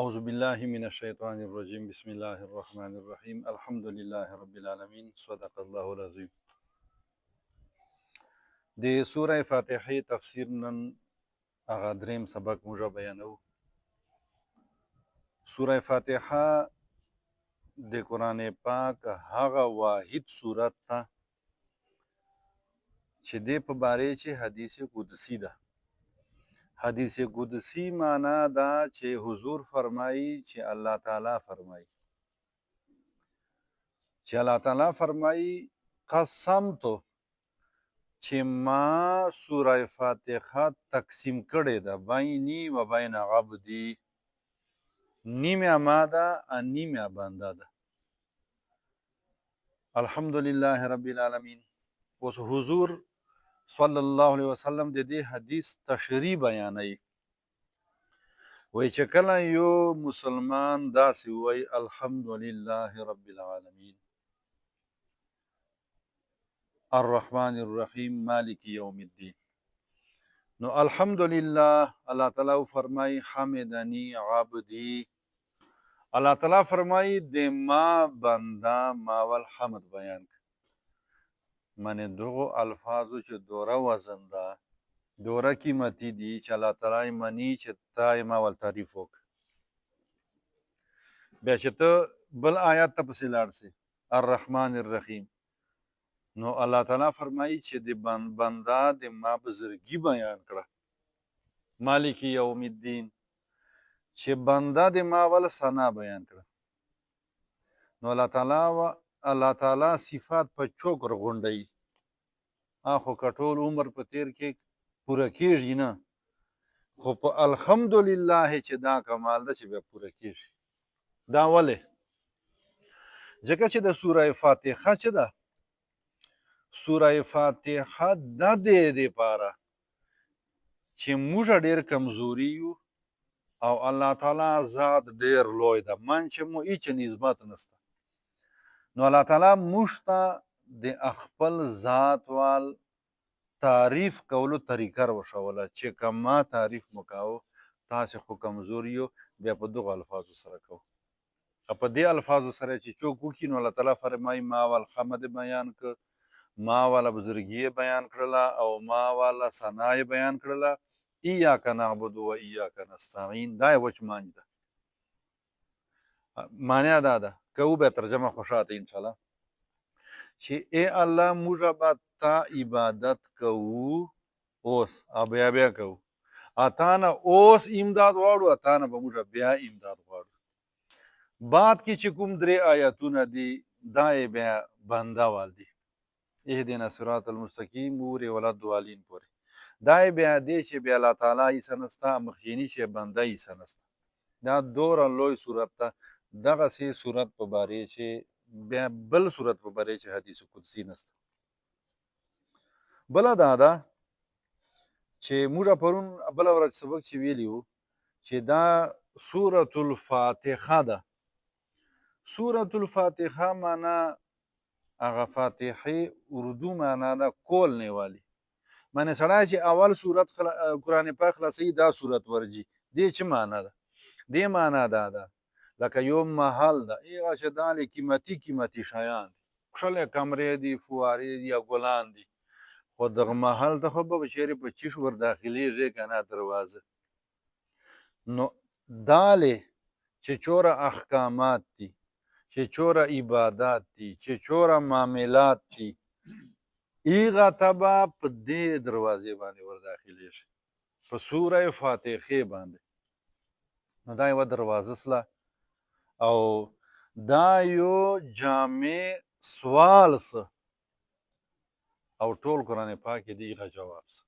أعوذ بالله من الشيطان الرجيم بسم الله الرحمن الرحيم الحمد لله رب العالمين صدق الله العظيم. د سوره فاتحه تفسیر نن هغه دریم سبق موږ بیانو. سوره فاتحه د قرآن پاک هغه واحد سورت ته چې د په باره چې حدیث قدسی ده. حدیث قدسی معنا دا چې حضور فرمایي چې الله تعالی فرمایي قسم تو چې ما سوره فاتحه تقسیم کړې ده بیني و بین عبدي، نیمه ما ده نیمه بنده ده. الحمدلله رب العالمین. اوس حضور صلی الله علیه وسلم د دې حدیث تشریح بیانوي، وای چې کله یو مسلمان داسې وای الحمدلله رب العالمین الرحمن الرحیم مالک یوم الدین، نو الحمدلله الله تعالی فرمای حمدنی عبدی، الله تعالی فرمای د ما بنده ما والحمد بیان کړ. منې دغو الفاظو چې دوره وزن ده، دوره قیمتي دي چې الله تعالی مني چې تا یې ما ول تعریف وکړ. بیا چې ته بل آیات ته پسې لاړ سې الرحمن الرحیم، نو الله تعالی فرمایي چې د بنده د ما بزرګي بیان کړه. مالک یوم الدین، چې بنده د ما ول ثنا بیان کړه. نو الله تعالی صفات په چوکر غونډوي. خو که ټول عمر په تیر کې پوره کېږي نه، خو په الحمدلله چې دا کمال ده چې بیا پوره کېږي. دا ولې؟ ځکه چې د سوره فاتحه چې ده، سوره فاتحه د دې دپاره چې موږ ډېر کمزوري یو او الله تعالی ذات ډېر لوی ده، من چې مو هیڅ نسبت نشته. نو الله تعالی موږ ته د خپل ذات وال تعریف کولو طریقه وښوله چې که ما تعریف مو کاوه تاسې خو کمزوري یو، بیا په دغو الفاظو سره کوو. په دې الفاظو سره چې څوک وکړي نو الله تعالی فرمایي ما ول حمد بیان کړ، ما والا بزرګي بیان کړله او ما والا ثنا بیان کړله. ایاک نعبد و ایاک نستعین، دا یې وچ مانج ده. معنی دا ده، کوو بیا ترجمه خوشاته انشاءالله، چې ای الله موږ به تا عبادت کوو اوس او بیا کوو، اتانه اوس امداد غواړو، اتانه به موږ بیا امداد غواړو. بعد کې چې کوم درې آیاتونه دي دا یې بیا بنده وال دي، اهدنا صراط المستقیم ورې ولا ضالین پورې. دا یې بیا دی چې بیا الله تعالی هیڅ نسته، مخکیني چې بنده هیڅ نسته. دا دوره لوی صورت ده. دغسې صورت په باره چې بیا بل صورت په باره چې حدیث قدسي نسته. بله دا ده چې موږ پرون بله ورځ سبق چې ویلي وو چې دا سورة الفاتحه ده. سورة الفاتحه معنا هغه فاتحه اردو معنا ده کول نه والی، معنی سړی چې اول صورت قرآن پاک خلاصوي دا صورت ورځي. دې څه معنا ده؟ دې معنا دا ده لکه یو محل ده، هغه چې دالې قیمتي شیان دي، ښکلې کمرې دي، فوارې دي یا ګلان دي، خو دغه محل ته خو به چېرې په چیش ور داخلېږي که نه دروازه. نو دالې چې چوره احکامات دي، چې چوره عبادات دي، چې چوره معاملات دي، هغه ته به په دې دروازې باندې ور داخلېږي، په سوره فاتحې باندې. نو دا یوه دروازه سله او دا یو جامع سوال څه او ټول قرآن پاک کې د هغه جواب څه.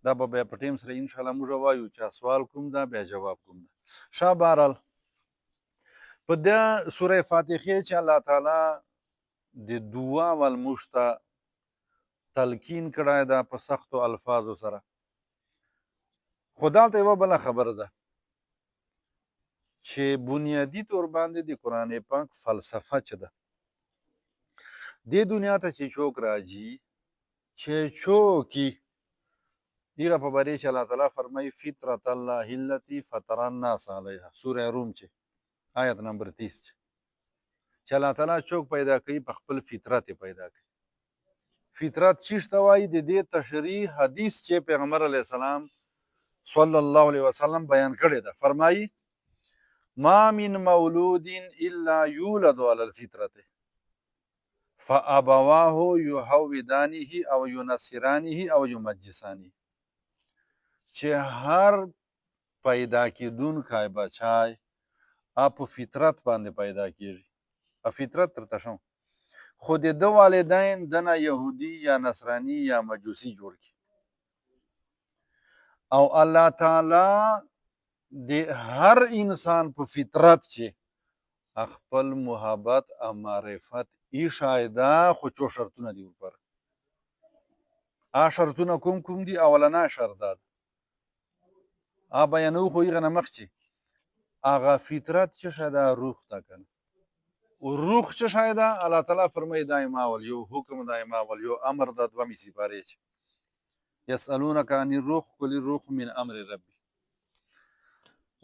دا به بیا په ټیم سره انشاءالله موږ وایو چې سوال کوم ده بیا جواب کوم ده. ښه بهرحال په دې سوره فاتحې چې الله تعالی د دعا ول موږ ته تلقین کړی ده په سختو الفاظو سره، خو دلته یوه بله خبره ده چې بنیادي طور باندې د قرآن پاک فلسفه چې ده، دې دنیا ته چې څوک راځي چې څوک هغه په باره چې الله تعالی فرمایي فطرت الله التي فطر الناس علیها، سوره روم چې آیت نمبر 30 چې الله تعالی څوک پیدا کوي په خپل فطرت پیدا کوي. فطرت چیش ته وایي؟ د دې تشریح حدیث چې پیغمبر علیه السلام صلی الله علیه وسلم بیان کړی ده. فرمایي ما من مولود الا یولد علی الفطرة فابواه یحودانه او ینصرانه او یمجسانه، چې هر پیدا کیدونکی بچای په فطرت باندې پیدا کیږي. فطرت ترته شو خو د ده والدین دنه یهودي یا نصرانی یا مجوسی جوړ کی، او الله تعالی د هر انسان په فطرت چې خپل محبت او معرفت ای شایده خو چو شرطونه دی پر شرطونه کوم دي؟ اولنا شرط ده بیانو خو یې غنه مخ چې هغه فطرت چې شاده روح تا کنه روح چې شاده الله تعالی فرمایي دایما ول یو حکم دایما ول یو امر د دوه می سپاره چې یسالونک عن الروح قل الروح من امر ربي.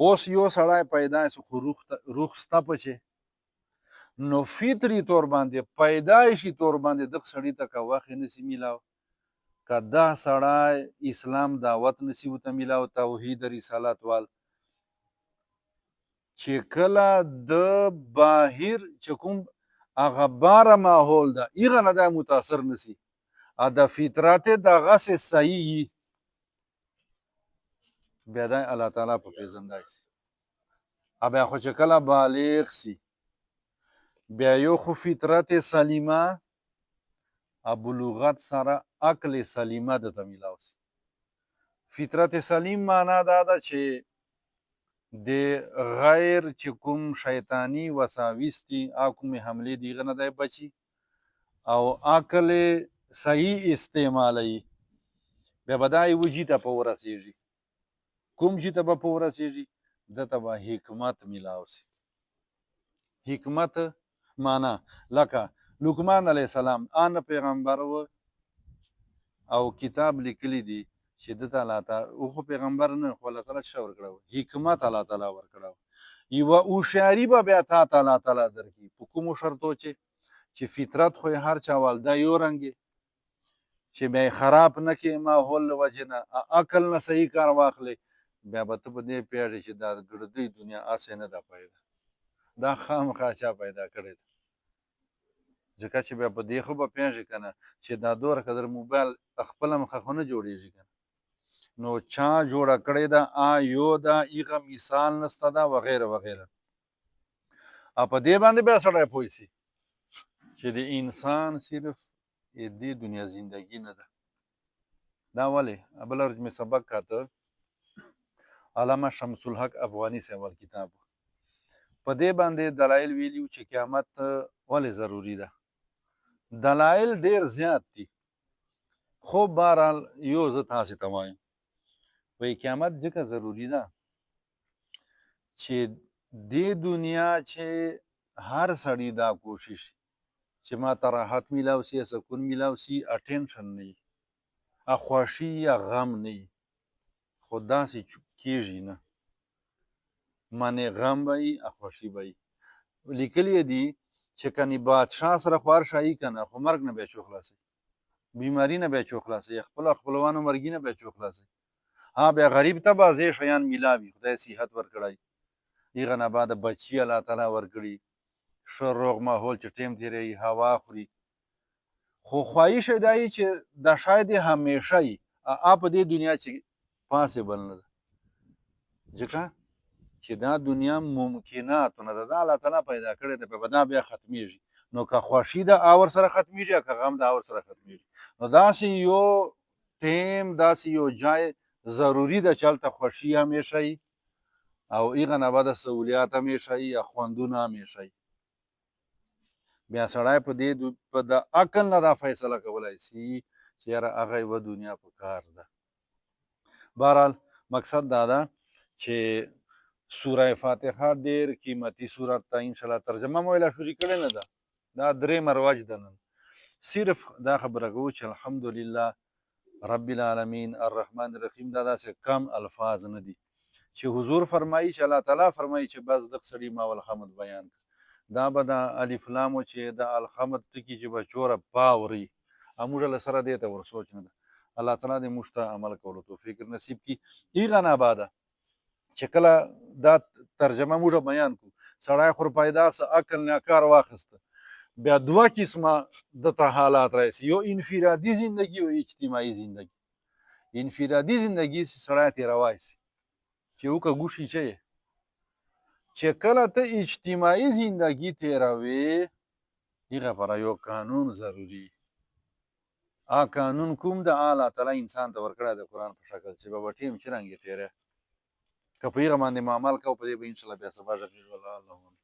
اوس یو سړی پیدا شو خو روح ستا پچې نو فطری طور باندې پیدایشي طور باندې د سړی ته کا واخې نسی میلاو که دا سړی اسلام دعوت نسی وته میلاو توحید رسالت وال چې کله د باهر چې کوم هغه باره ماحول ده هغه نه دا متاثر نسی د فطرت دغه سه صحیح بیا د الله تعالی په پیژندای سي بیا خو چې کله بالغ سي بیا یو خو فطرت سلیمه بلوغت سره عقل سلیمه د ته میلاو سي. فطرت سلیم معنا دا ده چې د غیر چې کوم شیطانی وساویس دي کومې حملې دي هغه نه دی بچي او عقل صحیح استعمالوي بیا به دا یوه جي ته په ورسېږي. کوم جي ته به په ورسېږي؟ دته به حکمت میلاو سي. حکمت معنا لکه لقمان علیه السلام ان پیغمبر و او کتاب لیکلی دی چې دته الله تعالی او خو پیغمبر نه خو الله تعالی څه ورکړو؟ حکمت الله تعالی ورکړو. یوه هوښیاري به بیا تا ته الله تعالی درکړي په کومو شرطو چې فطرت خو هر چا والده یو رنګې چې بیا یې خراب نه کړي ماحول له وجې نه عقل نه صحیح کار واخلې بیا به ته په دې پوهېږې چې دا ګردۍ دنیا هسې نه ده پیدا دا خامخا چا پیدا کړې ده ځکه چې بیا په دې خو به پوهېږې که نه چې دا دوره قدر موبایل خپله مخه خو نه جوړېږي که نو چا جوړه کړې ده یو ده هغه مثال نسته ده وغیره وغیره په دې باندې بیا سړی پوه سي چې د انسان صرف دې دنیا زندگی نه ده. دا ولې بله ورځ مې سبق کاته علامه شمس الحق افغاني صاحب کتاب په دې باندې دلایل ویلي چې قیامت ولې ضروري ده. دلایل ډېر زیات دي خو بهرحال یو زه تاسې ته وایم وایي قیامت ځکه ضروري ده چې دې دنیا چې هر سړي دا کوشش چې ما ته راحت میلاو سي سکون میلاو سي اټینشن نه وي خوښي یا غم نه وي خو داسې کېږي نه منې غم به وي خوښي به وي. لیکلي دي چې کنې بادشاه سره خو هر شی که نه خو مرګ نه بیا چو خلاصوي بیماري نه بیا چو خلاصوي خپلوانو مرګي نه بیا چو خلاصوي بیا غریب ته به ځای شیان میلاوي خدای صحت ورکړی هغه نه بعد بچي الله تعالی ورکړي ښه روغ ماحول چې ټیم تېروي هوا خوري خو خواهش یې دا وي چې دا شاید یې همیشه وي په دې دنیا چې پاسبل نه ده ځکه چې دا دنیا ممکناتونه ده دا الله تعالی پیدا کړې ده په دا بیا ختمیږي نو که خوښي ده ورسره ختمیږي که غم ده ورسره ختمیږي نو داسې یو ټیم داسې یو ځای ضروري ده چې هلته خوښي همیشه وي او هغه نه بعد سهولیات همیشه وي یا خوندونه همیشه وي بیا سړی په د عقل نه دا فیصله کولی سي چې یاره هغه یوه دنیا په کار ده. بهرحال مقصد دا ده چې سوره فاتحه ډېر قیمتي سورت ده انشاءالله ترجمه مو لا شروع کړې نه ده دا درېیمه رواج ده نن صرف دا خبره کوو چې الحمدلله رب العالمین الرحمن الرحیم دا داسې کم الفاظ نه دي چې حضور فرمایي چې الله تعالی فرمایي چې بس دغه سړي ما والحمد بیان کړ دا به د الف لامو چې د الحمد ټکي چې به چوره پاوري موږ له سره دې ته ورسوچ نه ده الله تعالی دې موږ ته عمل کولو توفیق نصیب کړي هغه نه بعده چې کله دا ترجمه موږ بیان کړو سړی خو پیدا څه عقل نه کار واخیسته بیا دوه قسمه دته حالات راشي یو انفرادي زندگی او اجتماعي زندگی انفرادي زندگی سړی تېروای شي چې وکه ګوشي چې کله ته اجتماعي زندگی تېروې هغه پر یو قانون ضروري قانون کوم د الله تعالی انسان ته ورکړی د قرآن په شکل چې به ټیم چې رنګ یې تېری که په هغه باندې معامل کوو په دې به انشاءالله بیا سبا ږغېږو الله